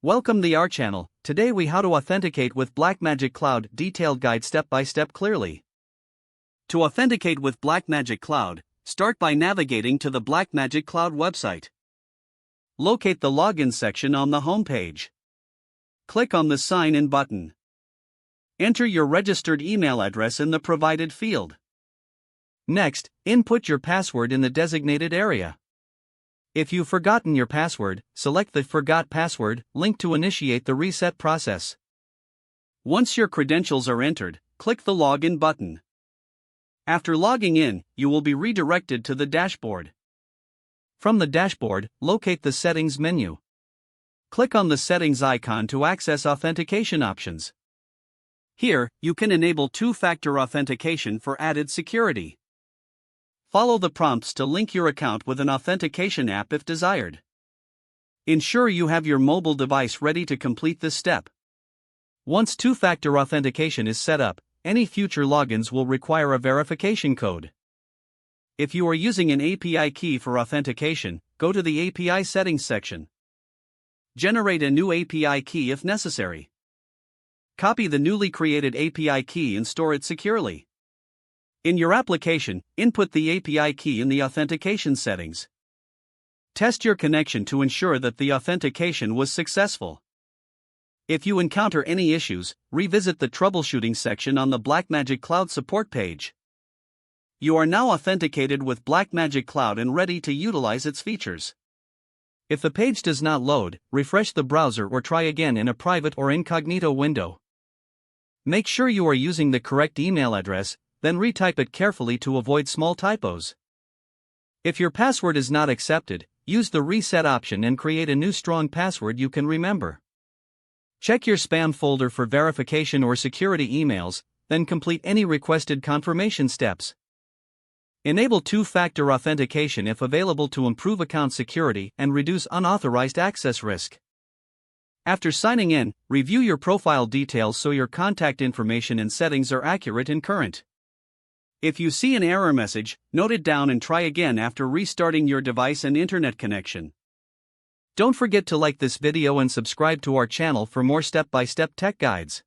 Welcome to our channel. Today we how to authenticate with Blackmagic Cloud detailed guide step by step clearly. To authenticate with Blackmagic Cloud, start by navigating to the Blackmagic Cloud website. Locate the login section on the home page. Click on the sign in button. Enter your registered email address in the provided field. Next, input your password in the designated area. If you've forgotten your password, select the Forgot Password link to initiate the reset process. Once your credentials are entered, click the Login button. After logging in, you will be redirected to the dashboard. From the dashboard, locate the Settings menu. Click on the Settings icon to access authentication options. Here, you can enable two-factor authentication for added security. Follow the prompts to link your account with an authentication app if desired. Ensure you have your mobile device ready to complete this step. Once two-factor authentication is set up, any future logins will require a verification code. If you are using an API key for authentication, go to the API settings section. Generate a new API key if necessary. Copy the newly created API key and store it securely. In your application, input the API key in the authentication settings. Test your connection to ensure that the authentication was successful. If you encounter any issues, revisit the troubleshooting section on the Blackmagic Cloud support page. You are now authenticated with Blackmagic Cloud and ready to utilize its features. If the page does not load, refresh the browser or try again in a private or incognito window. Make sure you are using the correct email address, then retype it carefully to avoid small typos. If your password is not accepted, use the reset option and create a new strong password you can remember. Check your spam folder for verification or security emails, then complete any requested confirmation steps. Enable two-factor authentication if available to improve account security and reduce unauthorized access risk. After signing in, review your profile details so your contact information and settings are accurate and current. If you see an error message, note it down and try again after restarting your device and internet connection. Don't forget to like this video and subscribe to our channel for more step-by-step tech guides.